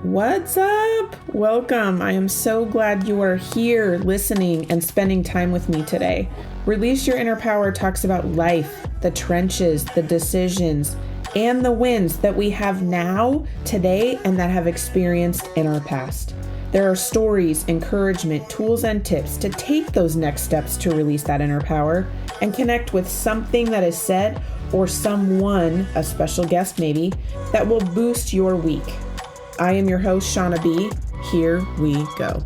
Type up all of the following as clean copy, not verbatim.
What's up? Welcome. I am so glad you are here listening and spending time with me today. Release Your Inner Power talks about life, the trenches, the decisions, and the wins that we have now, today, and that have experienced in our past. There are stories, encouragement, tools, and tips to take those next steps to release that inner power and connect with something that is said or someone, a special guest maybe, that will boost your week. I am your host, Shauna B. Here we go.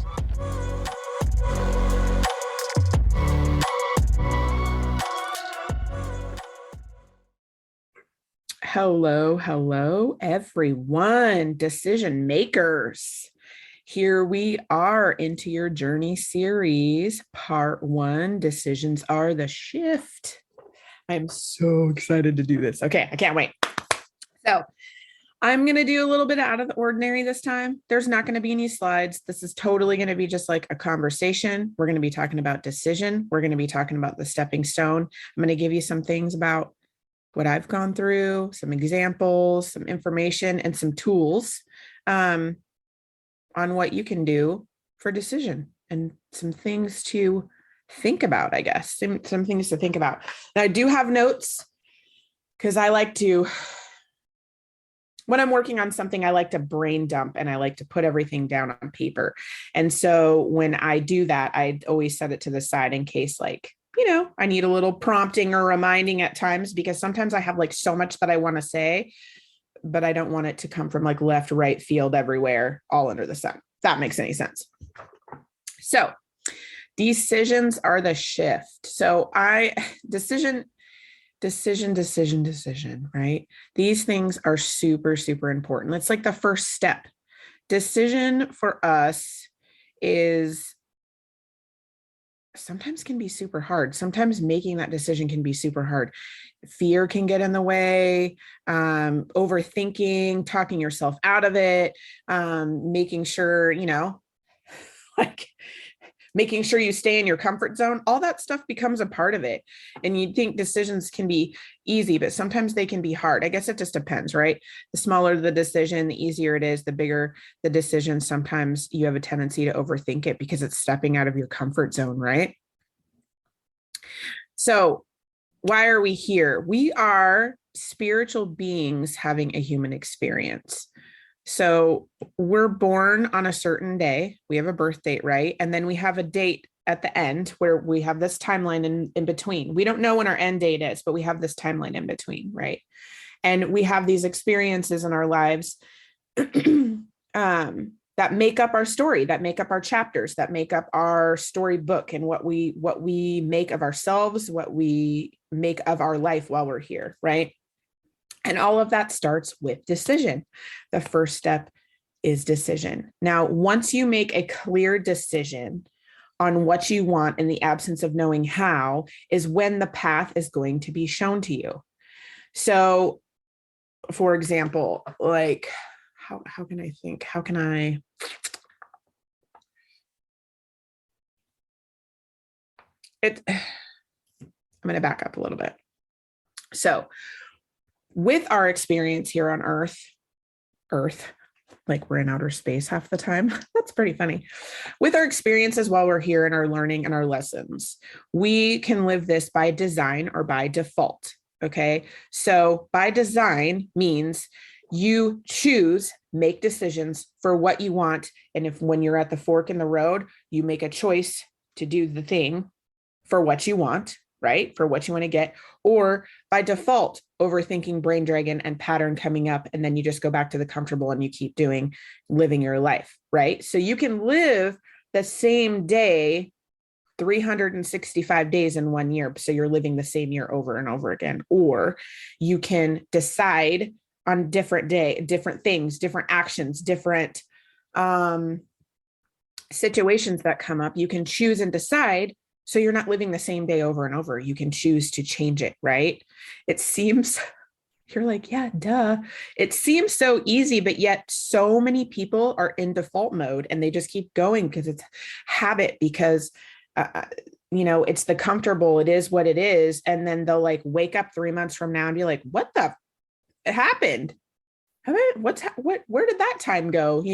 Hello, everyone, decision makers. Here we are into your journey series, part 1, decisions are the shift. I'm so excited to do this. Okay, I can't wait. So I'm going to do a little bit out of the ordinary this time. There's not going to be any slides. This is totally going to be just like a conversation. We're going to be talking about decision. We're going to be talking about the stepping stone. I'm going to give you some things about what I've gone through, some examples, some information, and some tools on what you can do for decision and some things to think about, I guess, some things to think about. Now, I do have notes because I like to, when I'm working on something, I like to brain dump and I like to put everything down on paper. And so when I do that, I always set it to the side in case, like, I need a little prompting or reminding at times, because sometimes I have like so much that I want to say, but I don't want it to come from like left, right field everywhere, all under the sun. If that makes any sense. So decisions are the shift. So decision, right? These things are super, super important. It's like the first step. Decision for us is sometimes can be super hard. Sometimes making that decision can be super hard. Fear can get in the way, overthinking, talking yourself out of it, making sure, like making sure you stay in your comfort zone. All that stuff becomes a part of it. And you'd think decisions can be easy, but sometimes they can be hard. I guess it just depends, right? The smaller the decision, the easier it is. The bigger the decision, sometimes you have a tendency to overthink it because it's stepping out of your comfort zone, right? So why are we here? We are spiritual beings having a human experience. So we're born on a certain day. We have a birth date, right? And then we have a date at the end where we have this timeline in between. We don't know when our end date is, but we have this timeline in between, right? And we have these experiences in our lives that make up our story, that make up our chapters, that make up our storybook, and what we make of ourselves, what we make of our life while we're here, right? And all of that starts with decision. The first step is decision. Now, once you make a clear decision on what you want in the absence of knowing how, is when the path is going to be shown to you. So, for example, like, how can I think? How can I? I'm going to back up a little bit. So, with our experience here on Earth, like we're in outer space half the time. That's pretty funny. With our experiences while we're here and our learning and our lessons, we can live this by design or by default. Okay. So by design means you choose, make decisions for what you want. And when you're at the fork in the road, you make a choice to do the thing for what you want, right? For what you want to get, or by default, overthinking, brain dragon, and pattern coming up. And then you just go back to the comfortable and you keep living your life, right? So you can live the same day, 365 days in 1 year. So you're living the same year over and over again. Or you can decide on different things, different actions, different situations that come up. You can choose and decide. So you're not living the same day over and over. You can choose to change it, right? It seems, you're like, yeah, duh. It seems so easy, but yet so many people are in default mode and they just keep going because it's habit, because, it's the comfortable, it is what it is. And then they'll like wake up 3 months from now and be like, what the happened? Where did that time go?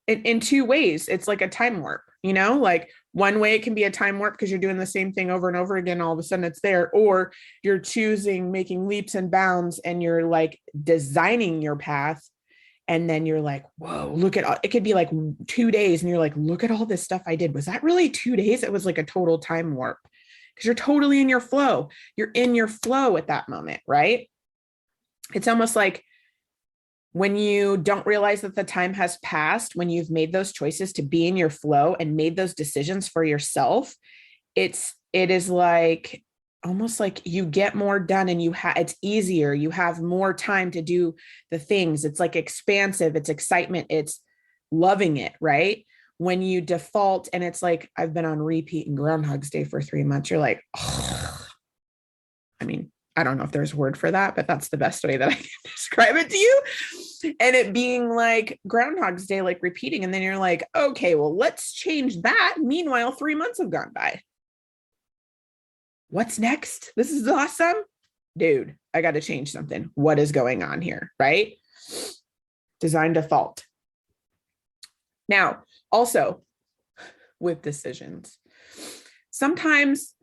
In two ways, it's like a time warp, like one way it can be a time warp because you're doing the same thing over and over again. All of a sudden it's there, or you're choosing making leaps and bounds and you're like designing your path. And then you're like, whoa, look at all, it could be like 2 days. And you're like, look at all this stuff I did. Was that really 2 days? It was like a total time warp because you're totally in your flow. You're in your flow at that moment, right? It's almost like when you don't realize that the time has passed, when you've made those choices to be in your flow and made those decisions for yourself, it is like almost like you get more done and it's easier. You have more time to do the things. It's like expansive, it's excitement, it's loving it, right? When you default and it's like, I've been on repeat in Groundhog's Day for 3 months, you're like, oh. I mean, I don't know if there's a word for that, but that's the best way that I can describe it to you. And it being like Groundhog's Day, like repeating. And then you're like, okay, well, let's change that. Meanwhile, 3 months have gone by. What's next? This is awesome. Dude, I got to change something. What is going on here? Right? Design default. Now, also with decisions, sometimes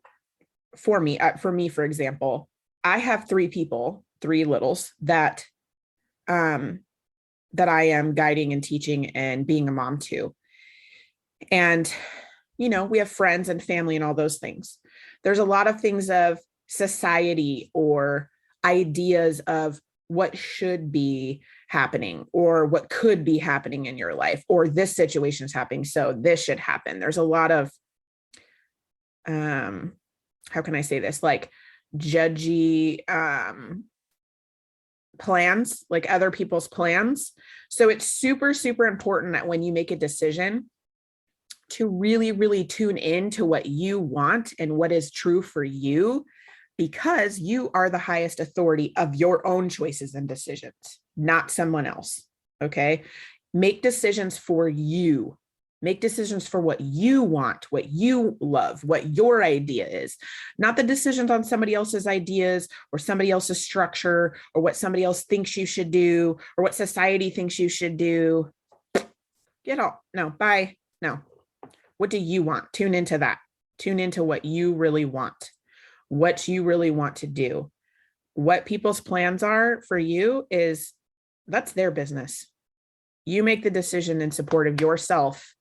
for me, for example, I have 3 people, 3 littles that I am guiding and teaching and being a mom to. And, we have friends and family and all those things. There's a lot of things of society or ideas of what should be happening or what could be happening in your life, or this situation is happening, so this should happen. There's a lot of, how can I say this? Like judgy, plans, like other people's plans. So it's super, super important that when you make a decision to really, really tune in to what you want and what is true for you, because you are the highest authority of your own choices and decisions, not someone else. Okay. Make decisions for you. Make decisions for what you want, what you love, what your idea is, not the decisions on somebody else's ideas or somebody else's structure or what somebody else thinks you should do or what society thinks you should do. Get all, no, bye. No. What do you want? Tune into that. Tune into what you really want, what you really want to do. What people's plans are for you that's their business. You make the decision in support of yourself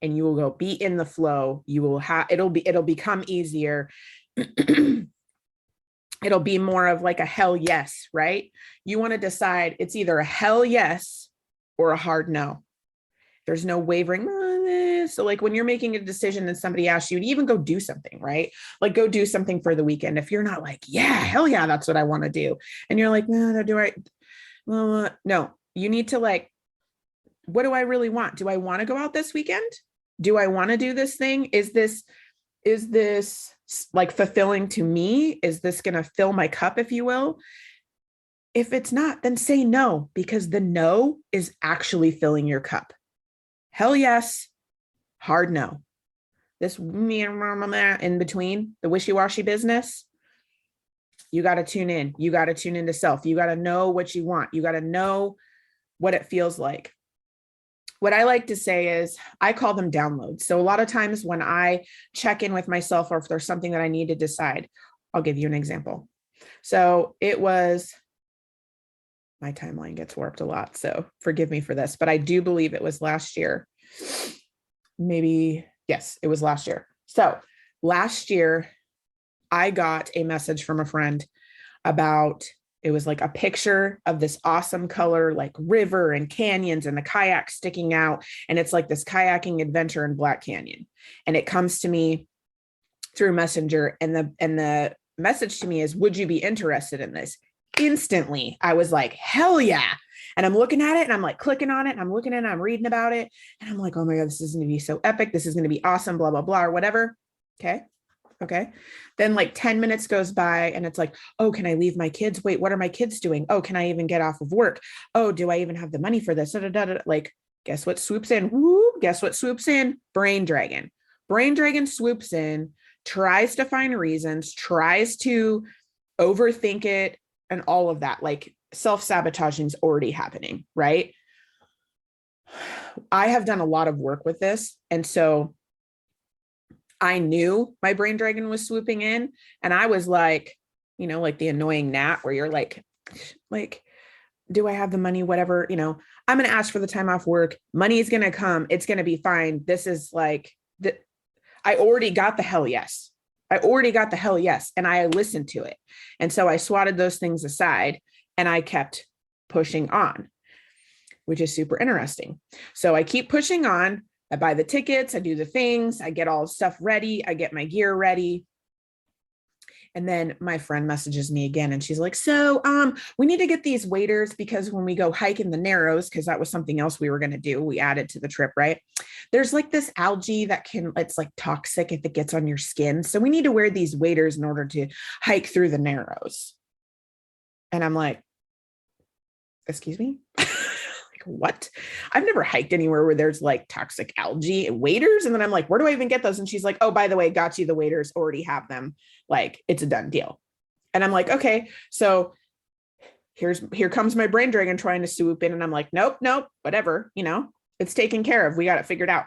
and you will go be in the flow. You will it'll become easier. It'll be more of like a hell yes, right? You want to decide it's either a hell yes or a hard no. There's no wavering. So like when you're making a decision and somebody asks you to even go do something, right? Like go do something for the weekend. If you're not like, yeah, hell yeah, that's what I want to do. And you're like, no, do I? Well, no, you need to like, what do I really want? Do I want to go out this weekend? Do I want to do this thing? Is this like fulfilling to me? Is this going to fill my cup, if you will? If it's not, then say no, because the no is actually filling your cup. Hell yes, hard no. This in between, the wishy-washy business, you got to tune in. You got to tune into self. You got to know what you want. You got to know what it feels like. What I like to say is I call them downloads. So a lot of times when I check in with myself or if there's something that I need to decide, I'll give you an example. So it was, my timeline gets warped a lot, so forgive me for this, but I do believe it was last year. Maybe, yes, it was last year. So last year, I got a message from a friend about, it was like a picture of this awesome color, like river and canyons and the kayak sticking out. And it's like this kayaking adventure in Black Canyon. And it comes to me through Messenger. And the message to me is, would you be interested in this? Instantly, I was like, hell yeah. And I'm looking at it and I'm like clicking on it and I'm looking at it, I'm reading about it. And I'm like, oh my God, this is going to be so epic. This is going to be awesome, blah, blah, blah, or whatever. Okay. Then like 10 minutes goes by and it's like, oh, can I leave my kids? Wait, what are my kids doing? Oh, can I even get off of work? Oh, do I even have the money for this? Like, guess what swoops in? Woo, guess what swoops in? Brain dragon. Brain dragon swoops in, tries to find reasons, tries to overthink it, and all of that, like self-sabotaging is already happening, right? I have done a lot of work with this. And so I knew my brain dragon was swooping in, and I was like, like the annoying gnat where you're like, do I have the money? Whatever, I'm going to ask for the time off work. Money is going to come. It's going to be fine. This is like, I already got the hell yes. And I listened to it. And so I swatted those things aside and I kept pushing on, which is super interesting. So I keep pushing on. I buy the tickets, I do the things, I get all the stuff ready, I get my gear ready. And then my friend messages me again and she's like, so we need to get these waders because when we go hike in the Narrows, because that was something else we were going to do, we added to the trip, right? There's like this algae it's like toxic if it gets on your skin. So we need to wear these waders in order to hike through the Narrows. And I'm like, excuse me? What? I've never hiked anywhere where there's like toxic algae and waders. And then I'm like, where do I even get those? And she's like, oh, by the way, got you the waders, already have them. Like, it's a done deal. And I'm like, okay, so here comes my brain dragon trying to swoop in. And I'm like, nope, whatever, it's taken care of. We got it figured out.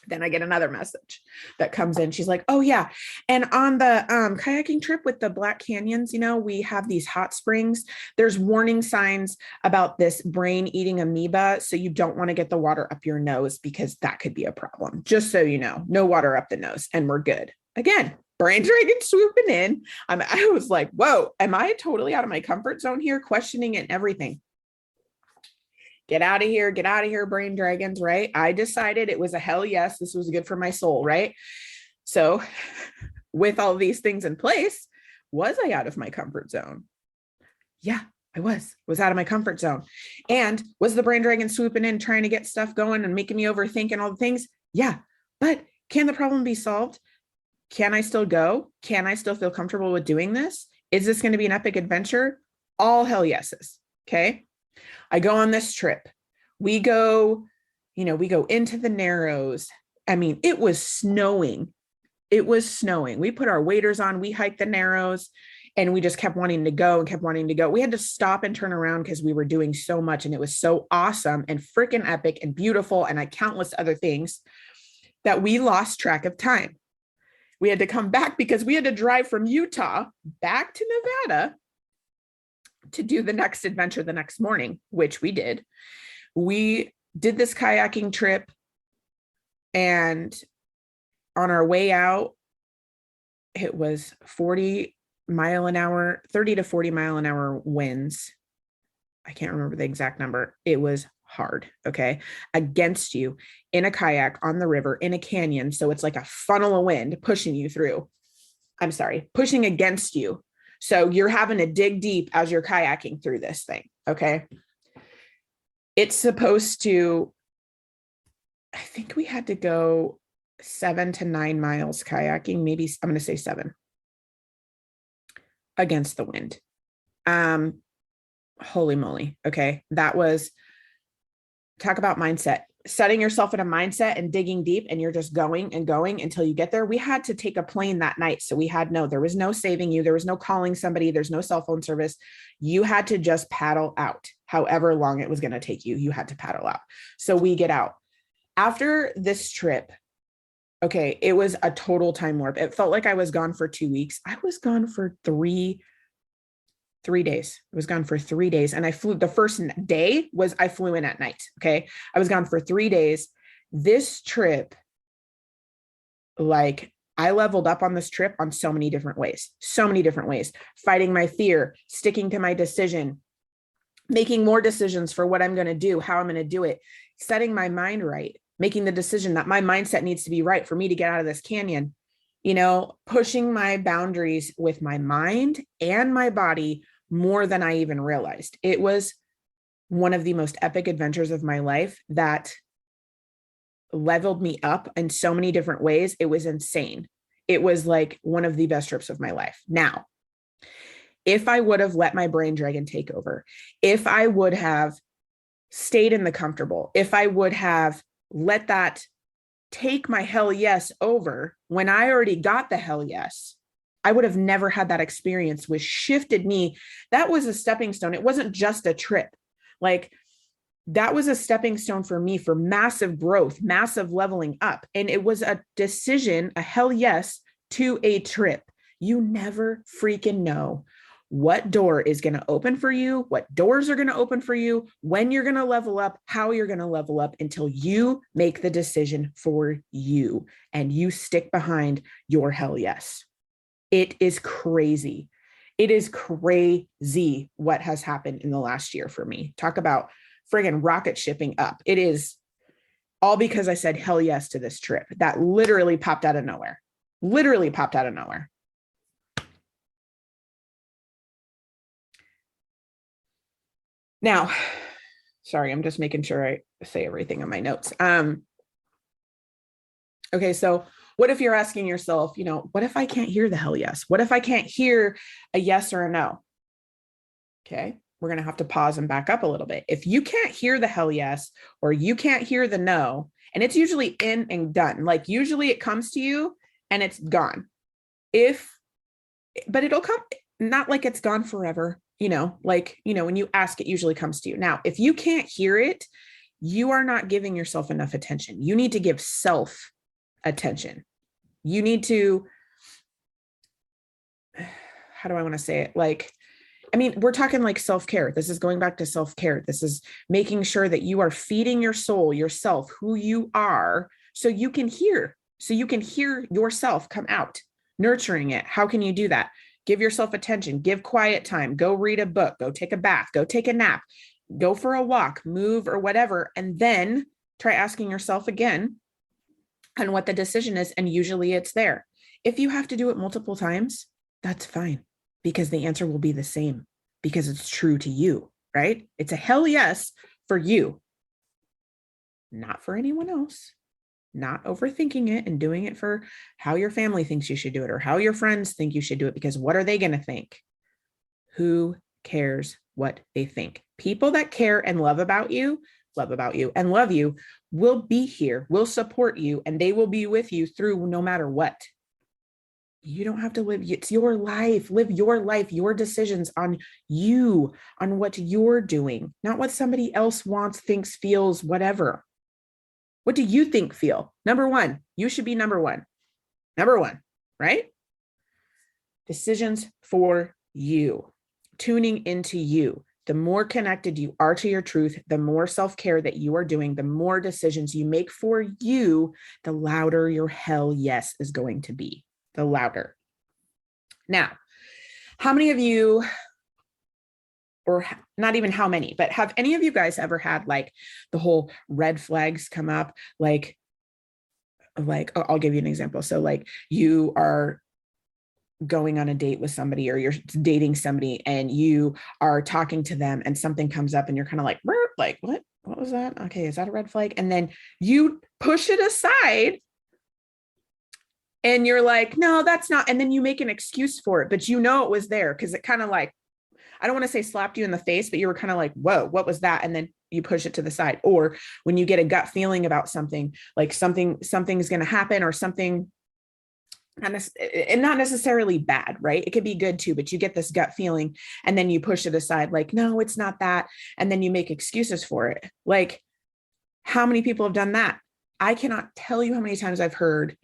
Then I get another message that comes in. She's like, oh yeah. And on the kayaking trip with the Black Canyons, we have these hot springs. There's warning signs about this brain eating amoeba. So you don't want to get the water up your nose because that could be a problem. Just so you know, no water up the nose and we're good. Again, brain dragon swooping in. I was like, whoa, am I totally out of my comfort zone here? Questioning it and everything. Get out of here, brain dragons, right? I decided it was a hell yes. This was good for my soul, right? So with all these things in place, was I out of my comfort zone? Yeah, I was out of my comfort zone. And was the brain dragon swooping in, trying to get stuff going and making me overthink and all the things? Yeah, but can the problem be solved? Can I still go? Can I still feel comfortable with doing this? Is this going to be an epic adventure? All hell yeses, okay? I go on this trip. We go into the Narrows. I mean, it was snowing. We put our waders on, we hiked the Narrows, and we just kept wanting to go. We had to stop and turn around because we were doing so much, and it was so awesome and freaking epic and beautiful, and countless other things that we lost track of time. We had to come back because we had to drive from Utah back to Nevada to do the next adventure the next morning, which we did. We did this kayaking trip, and on our way out, it was 30 to 40 mile an hour winds. I can't remember the exact number. It was hard, okay? Against you in a kayak on the river in a canyon. So it's like a funnel of wind pushing against you. So you're having to dig deep as you're kayaking through this thing, okay? It's supposed to, I think we had to go 7 to 9 miles kayaking, maybe I'm going to say 7, against the wind. Holy moly, okay? That was, talk about mindset. Setting yourself in a mindset and digging deep, and you're just going and going until you get there. We had to take a plane that night. So there was no saving you. There was no calling somebody. There's no cell phone service. You had to just paddle out. However long it was going to take you, you had to paddle out. So we get out. After this trip, okay, it was a total time warp. It felt like I was gone for 2 weeks. I was gone for three days. I was gone for 3 days. And I flew, the first day was I flew in at night. Okay. I was gone for 3 days. This trip, like, I leveled up on this trip on so many different ways, fighting my fear, sticking to my decision, making more decisions for what I'm going to do, how I'm going to do it, setting my mind right, making the decision that my mindset needs to be right for me to get out of this canyon, pushing my boundaries with my mind and my body more than I even realized. It was one of the most epic adventures of my life that leveled me up in so many different ways. It was insane. It was like one of the best trips of my life. Now, if I would have let my brain dragon take over, if I would have stayed in the comfortable, if I would have let that take my hell yes over when I already got the hell yes, I would have never had that experience, which shifted me. That was a stepping stone. It wasn't just a trip. Like, that was a stepping stone for me for massive growth, massive leveling up. And it was a decision, a hell yes, to a trip. You never freaking know what door is going to open for you, what doors are going to open for you, when you're going to level up, how you're going to level up, until you make the decision for you and you stick behind your hell yes. It is crazy. It is crazy what has happened in the last year for me. Talk about friggin' rocket shipping up. It is all because I said hell yes to this trip. That literally popped out of nowhere. Literally popped out of nowhere. Now, sorry, I'm just making sure I say everything in my notes. Okay, so what if you're asking yourself, what if I can't hear the hell yes? What if I can't hear a yes or a no? Okay, we're going to have to pause and back up a little bit. If you can't hear the hell yes, or you can't hear the no, and it's usually in and done, like usually it comes to you and it's gone. But it'll come, not like it's gone forever, when you ask, it usually comes to you. Now, if you can't hear it, you are not giving yourself enough attention. You need to give self attention. You need to, how do I want to say it? We're talking like self-care. This is going back to self-care. This is making sure that you are feeding your soul, yourself, who you are, so you can hear yourself come out, nurturing it. How can you do that? Give yourself attention, give quiet time, go read a book, go take a bath, go take a nap, go for a walk, move or whatever, and then try asking yourself again on what the decision is. And usually it's there. If you have to do it multiple times, that's fine, because the answer will be the same, because it's true to you, right? It's a hell yes for you, not for anyone else. Not overthinking it and doing it for how your family thinks you should do it or how your friends think you should do it, because what are they going to think? Who cares what they think? People that care and love about you and love you will be here, will support you, and they will be with you through no matter what. You don't have to live. It's your life. Live your life, your decisions on you, on what you're doing, not what somebody else wants, thinks, feels, whatever. What do you think, feel? Number one, you should be number one. Number one, right? Decisions for you, tuning into you. The more connected you are to your truth, the more self-care that you are doing, the more decisions you make for you, the louder your hell yes is going to be. The louder. Now, how many of you, or not even how many, but have any of you guys ever had like the whole red flags come up? Like I'll give you an example. So like you are going on a date with somebody, or you're dating somebody and you are talking to them and something comes up and you're kind of like what was that? Okay, is that a red flag? And then you push it aside and you're like, no, that's not. And then you make an excuse for it, but it was there because it kind of like, I don't want to say slapped you in the face, but you were kind of like, whoa, what was that? And then you push it to the side. Or when you get a gut feeling about something, like something's going to happen, or something, and not necessarily bad, right? It could be good too, but you get this gut feeling and then you push it aside, like, no, it's not that. And then you make excuses for it. Like, how many people have done that? I cannot tell you how many times I've heard,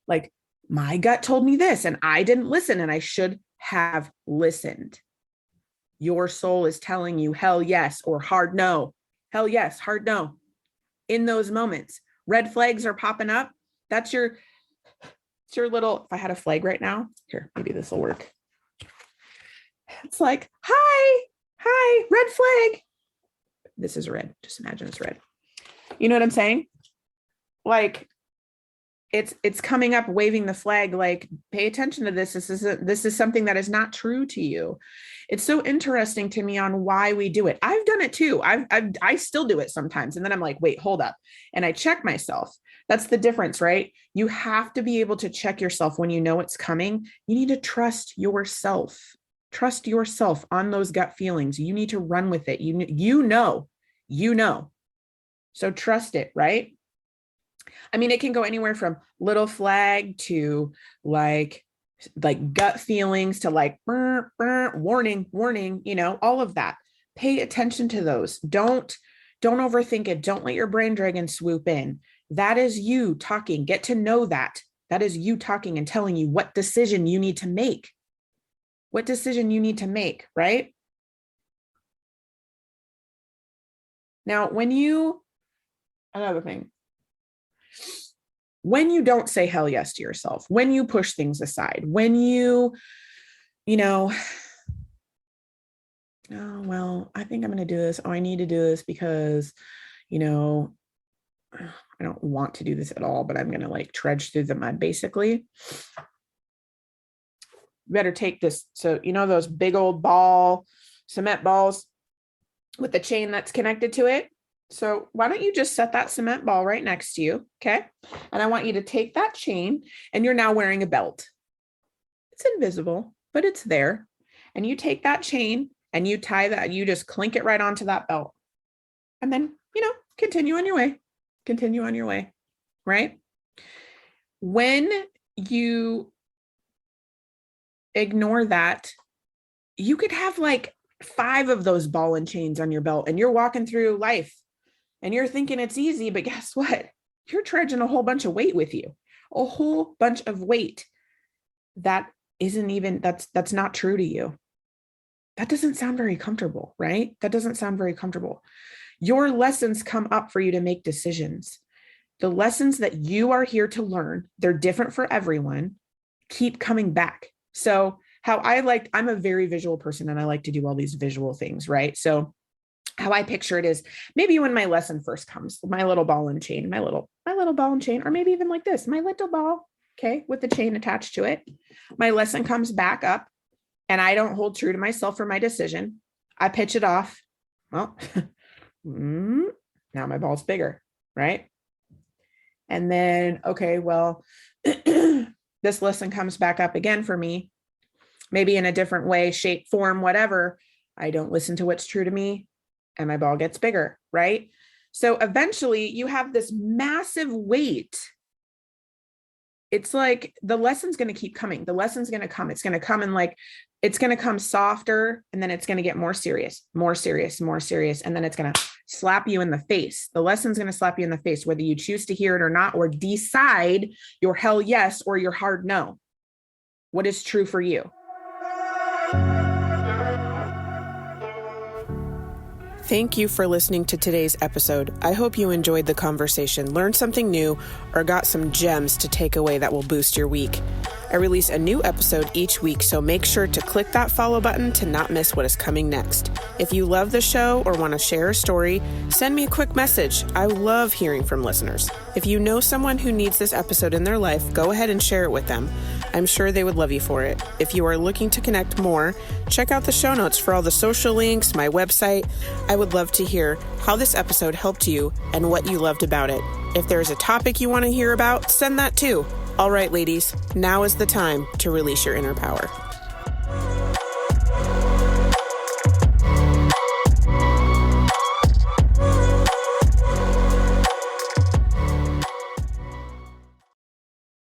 like, my gut told me this and I didn't listen, and I should have listened. Your soul is telling you hell yes or hard no. Hell yes, hard no. In those moments, red flags are popping up. It's your little, if I had a flag right now, here, maybe this will work. It's like, hi, red flag. This is red. Just imagine it's red. You know what I'm saying? Like, it's coming up, waving the flag, like, pay attention to this. This is something that is not true to you. It's so interesting to me on why we do it. I've done it too. I still do it sometimes. And then I'm like, wait, hold up. And I check myself. That's the difference, right? You have to be able to check yourself when you know it's coming. You need to trust yourself. Trust yourself on those gut feelings. You need to run with it. You know. So trust it, right? I mean, it can go anywhere from little flag to like like gut feelings to like, warning, warning, all of that. Pay attention to those. Don't overthink it. Don't let your brain dragon swoop in. That is you talking. Get to know that. That is you talking and telling you what decision you need to make. What decision you need to make, right? Now, another thing, when you don't say hell yes to yourself, when you push things aside, when oh, well, I think I'm going to do this. Oh, I need to do this because, I don't want to do this at all, but I'm going to like trudge through the mud, basically. You better take this. So, those big old cement balls with the chain that's connected to it. So why don't you just set that cement ball right next to you? Okay. And I want you to take that chain, and you're now wearing a belt. It's invisible, but it's there. And you take that chain and you tie that, you just clink it right onto that belt. And then, continue on your way. Continue on your way, right? When you ignore that, you could have like 5 of those ball and chains on your belt, and you're walking through life and you're thinking it's easy, but guess what? You're trudging a whole bunch of weight with you, a whole bunch of weight that isn't even, that's not true to you. That doesn't sound very comfortable, right? That doesn't sound very comfortable. Your lessons come up for you to make decisions. The lessons that you are here to learn, they're different for everyone. Keep coming back. So I'm a very visual person, and I like to do all these visual things, right? So how I picture it is maybe when my lesson first comes, my little ball and chain, my little ball and chain, or maybe even like this, my little ball, okay, with the chain attached to it. My lesson comes back up, and I don't hold true to myself for my decision. I pitch it off. Well, now my ball's bigger, right? And then, okay, well, this lesson comes back up again for me, maybe in a different way, shape, form, whatever. I don't listen to what's true to me, and my ball gets bigger, right? So eventually you have this massive weight. It's like the lesson's going to keep coming. The lesson's going to come. It's going to come it's going to come softer, and then it's going to get more serious, more serious, more serious. And then it's going to slap you in the face. The lesson's going to slap you in the face, whether you choose to hear it or not, or decide your hell yes or your hard no. What is true for you? Thank you for listening to today's episode. I hope you enjoyed the conversation, learned something new, or got some gems to take away that will boost your week. I release a new episode each week, so make sure to click that follow button to not miss what is coming next. If you love the show or want to share a story, send me a quick message. I love hearing from listeners. If you know someone who needs this episode in their life, go ahead and share it with them. I'm sure they would love you for it. If you are looking to connect more, check out the show notes for all the social links, my website. I would love to hear how this episode helped you and what you loved about it. If there's a topic you want to hear about, send that too. All right, ladies, now is the time to release your inner power.